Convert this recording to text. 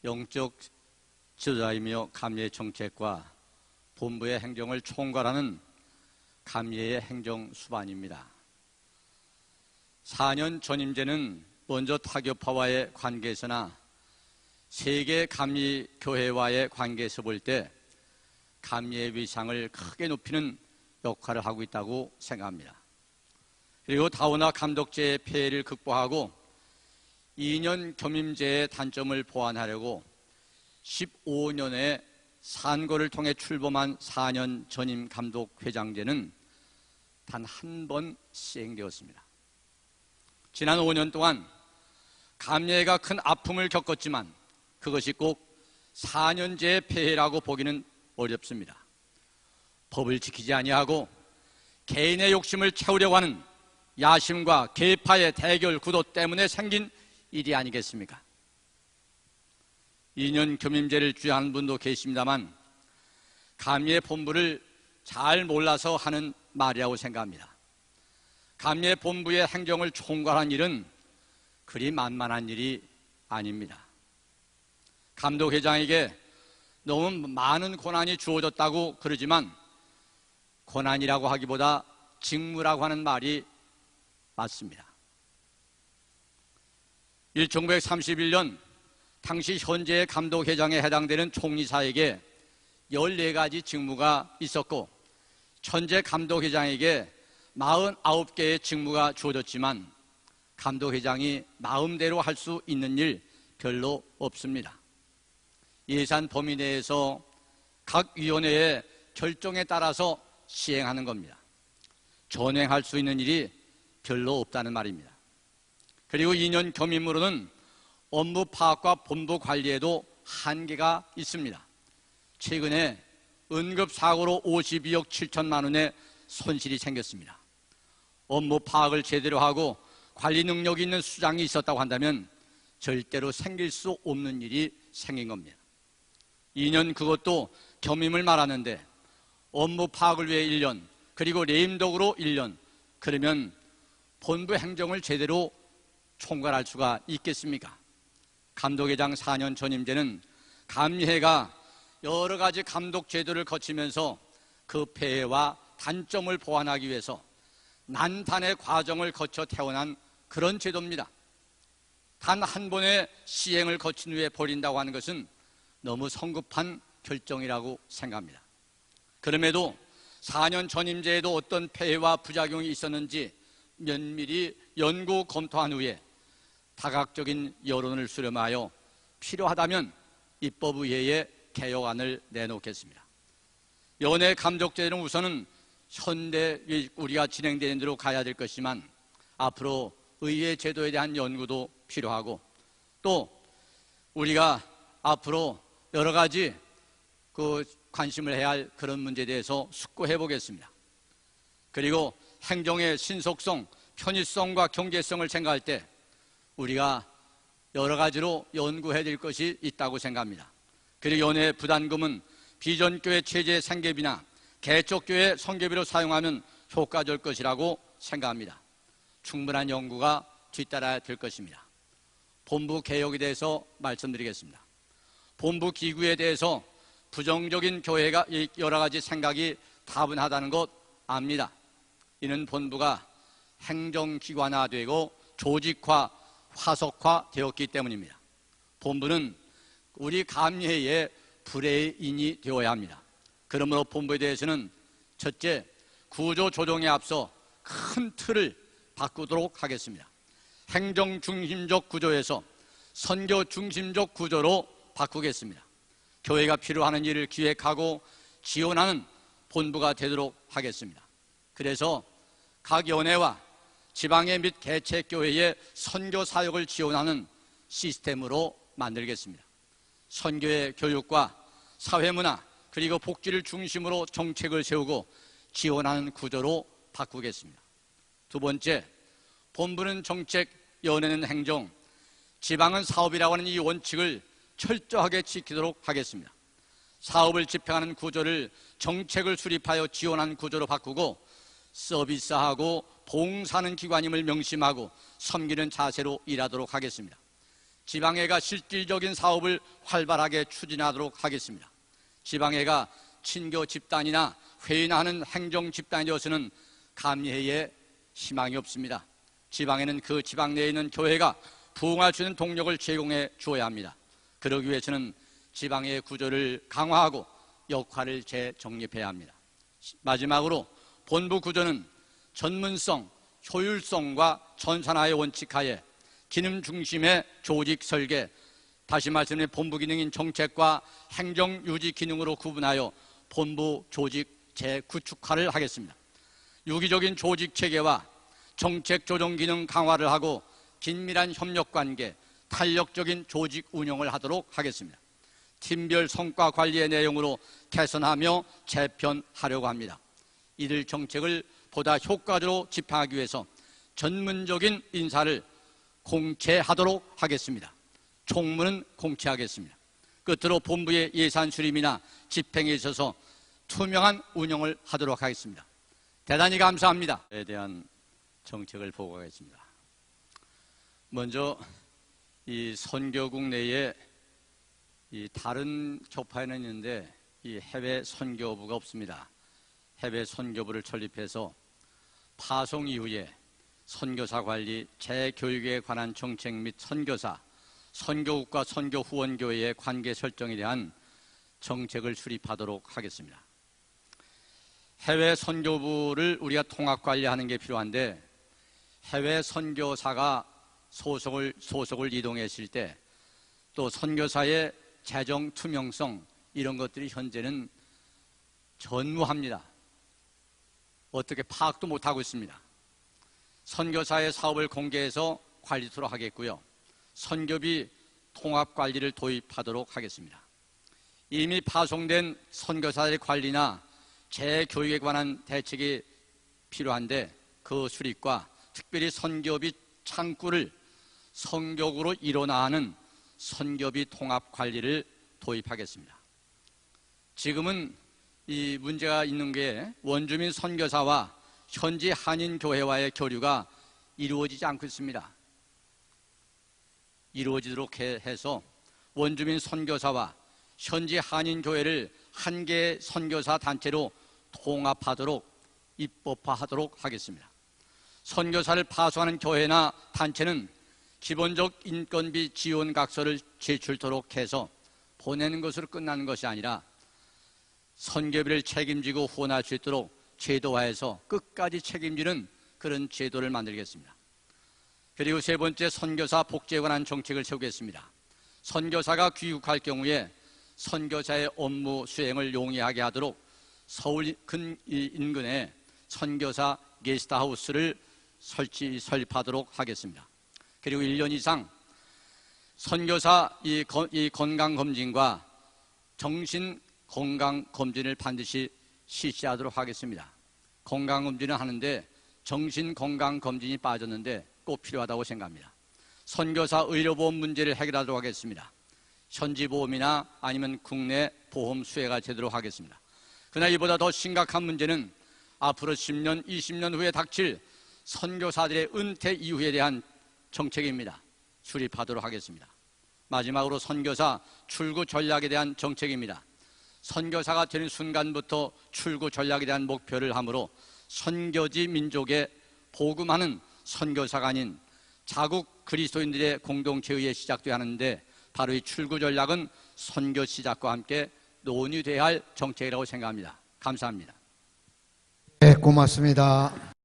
영적 지도자이며 감리의 정책과 본부의 행정을 총괄하는 감리의 행정 수반입니다. 4년 전임제는 먼저 타교파와의 관계에서나 세계 감리교회와의 관계에서 볼 때 감리의 위상을 크게 높이는 역할을 하고 있다고 생각합니다. 그리고 다우나 감독제의 폐해를 극복하고 2년 겸임제의 단점을 보완하려고 15년의 산고를 통해 출범한 4년 전임 감독회장제는 단 한 번 시행되었습니다. 지난 5년 동안 감리회가 큰 아픔을 겪었지만 그것이 꼭 4년제의 폐해라고 보기는 어렵습니다. 법을 지키지 아니하고 개인의 욕심을 채우려고 하는 야심과 계파의 대결 구도 때문에 생긴 일이 아니겠습니까? 2년 겸임제를 주장하는 분도 계십니다만 감리의 본부를 잘 몰라서 하는 말이라고 생각합니다. 감리의 본부의 행정을 총괄한 일은 그리 만만한 일이 아닙니다. 감독회장에게 너무 많은 권한이 주어졌다고 그러지만 권한이라고 하기보다 직무라고 하는 말이 맞습니다. 1931년 당시 현재의 감독회장에 해당되는 총리사에게 14가지 직무가 있었고 현재 감독회장에게 49개의 직무가 주어졌지만 감독회장이 마음대로 할 수 있는 일 별로 없습니다. 예산 범위 내에서 각 위원회의 결정에 따라서 시행하는 겁니다. 전행할 수 있는 일이 별로 없다는 말입니다. 그리고 2년 겸임으로는 업무 파악과 본부 관리에도 한계가 있습니다. 최근에 응급사고로 52억 7천만 원의 손실이 생겼습니다. 업무 파악을 제대로 하고 관리 능력이 있는 수장이 있었다고 한다면 절대로 생길 수 없는 일이 생긴 겁니다. 2년 그것도 겸임을 말하는데 업무 파악을 위해 1년 그리고 레임덕으로 1년 그러면 본부 행정을 제대로 총괄할 수가 있겠습니까? 감독회장 4년 전임제는 감리회가 여러 가지 감독 제도를 거치면서 그 폐해와 단점을 보완하기 위해서 난탄의 과정을 거쳐 태어난 그런 제도입니다. 단 한 번의 시행을 거친 후에 버린다고 하는 것은 너무 성급한 결정이라고 생각합니다. 그럼에도 4년 전임제에도 어떤 폐해와 부작용이 있었는지 면밀히 연구 검토한 후에 다각적인 여론을 수렴하여 필요하다면 입법의회에 개혁안을 내놓겠습니다. 연예 감독제는 우선은 현대 우리가 진행되는 대로 가야 될 것이지만 앞으로 의회 제도에 대한 연구도 필요하고 또 우리가 앞으로 여러 가지 관심을 해야 할 그런 문제에 대해서 숙고해 보겠습니다. 그리고 행정의 신속성, 편의성과 경제성을 생각할 때 우리가 여러 가지로 연구해야 될 것이 있다고 생각합니다. 그리고 연회 부담금은 비전교회 체제 생계비나 개척교회 성교비로 사용하면 효과적일 것이라고 생각합니다. 충분한 연구가 뒤따라야 될 것입니다. 본부 개혁에 대해서 말씀드리겠습니다. 본부 기구에 대해서 부정적인 교회가 여러 가지 생각이 다분하다는 것 압니다. 이는 본부가 행정기관화되고 조직화, 화석화 되었기 때문입니다. 본부는 우리 감리회의 브레인이 되어야 합니다. 그러므로 본부에 대해서는 첫째, 구조 조정에 앞서 큰 틀을 바꾸도록 하겠습니다. 행정 중심적 구조에서 선교 중심적 구조로 바꾸겠습니다. 교회가 필요하는 일을 기획하고 지원하는 본부가 되도록 하겠습니다. 그래서 각 연회와 지방의 및 개척교회의 선교 사역을 지원하는 시스템으로 만들겠습니다. 선교의 교육과 사회문화 그리고 복지를 중심으로 정책을 세우고 지원하는 구조로 바꾸겠습니다. 두 번째, 본부는 정책, 연회는 행정, 지방은 사업이라고 하는 이 원칙을 철저하게 지키도록 하겠습니다. 사업을 집행하는 구조를 정책을 수립하여 지원하는 구조로 바꾸고 서비스하고 봉사하는 기관임을 명심하고 섬기는 자세로 일하도록 하겠습니다. 지방회가 실질적인 사업을 활발하게 추진하도록 하겠습니다. 지방회가 친교 집단이나 회의나 하는 행정 집단이 되어서는 감리회에 희망이 없습니다. 지방에는 그 지방 내에 있는 교회가 부흥할 수 있는 동력을 제공해 주어야 합니다. 그러기 위해서는 지방의 구조를 강화하고 역할을 재정립해야 합니다. 마지막으로 본부 구조는 전문성, 효율성과 전산화의 원칙하에 기능 중심의 조직 설계, 다시 말씀해 본부 기능인 정책과 행정 유지 기능으로 구분하여 본부 조직 재구축화를 하겠습니다. 유기적인 조직 체계와 정책 조정 기능 강화를 하고 긴밀한 협력 관계, 탄력적인 조직 운영을 하도록 하겠습니다. 팀별 성과 관리의 내용으로 개선하며 재편하려고 합니다. 이들 정책을 보다 효과적으로 집행하기 위해서 전문적인 인사를 공채하도록 하겠습니다. 총무는 공채하겠습니다. 끝으로 본부의 예산 수립이나 집행에 있어서 투명한 운영을 하도록 하겠습니다. 대단히 감사합니다. 에 대한 정책을 보고하겠습니다. 먼저 이 선교국 내에 이 다른 교파에는 있는데 이 해외 선교부가 없습니다. 해외 선교부를 설립해서 파송 이후에 선교사 관리, 재교육에 관한 정책 및 선교사, 선교국과 선교 후원교회의 관계 설정에 대한 정책을 수립하도록 하겠습니다. 해외 선교부를 우리가 통합 관리하는 게 필요한데 해외 선교사가 소속을 이동했을 때 또 선교사의 재정 투명성 이런 것들이 현재는 전무합니다. 어떻게 파악도 못하고 있습니다. 선교사의 사업을 공개해서 관리토록 하겠고요. 선교비 통합관리를 도입하도록 하겠습니다. 이미 파송된 선교사의 관리나 재교육에 관한 대책이 필요한데 그 수립과 특별히 선교비 창구를 선교국으로 일원화하는 선교비 통합관리를 도입하겠습니다. 지금은 이 문제가 있는 게 원주민 선교사와 현지 한인교회와의 교류가 이루어지지 않고 있습니다. 이루어지도록 해서 원주민 선교사와 현지 한인교회를 한 개의 선교사 단체로 통합하도록 입법화하도록 하겠습니다. 선교사를 파송하는 교회나 단체는 기본적 인건비 지원 각서를 제출토록 해서 보내는 것으로 끝나는 것이 아니라 선교비를 책임지고 후원할 수 있도록 제도화해서 끝까지 책임지는 그런 제도를 만들겠습니다. 그리고 세 번째, 선교사 복지에 관한 정책을 세우겠습니다. 선교사가 귀국할 경우에 선교사의 업무 수행을 용이하게 하도록 서울 인근에 선교사 게스트하우스를 설립하도록 하겠습니다. 그리고 1년 이상 선교사 이 건강검진과 정신건강검진을 반드시 실시하도록 하겠습니다. 건강검진을 하는데 정신건강검진이 빠졌는데 꼭 필요하다고 생각합니다. 선교사 의료보험 문제를 해결하도록 하겠습니다. 현지보험이나 아니면 국내 보험 수혜가 제대로 하겠습니다. 그러나 이보다 더 심각한 문제는 앞으로 10년, 20년 후에 닥칠 선교사들의 은퇴 이후에 대한 정책입니다. 수립하도록 하겠습니다. 마지막으로 선교사 출구 전략에 대한 정책입니다. 선교사가 되는 순간부터 출구 전략에 대한 목표를 하므로 선교지 민족에 복음하는 선교사가 아닌 자국 그리스도인들의 공동체에 의해 시작되어야 하는데 바로 이 출구 전략은 선교 시작과 함께 논의돼야 할 정책이라고 생각합니다. 감사합니다. 네, 고맙습니다.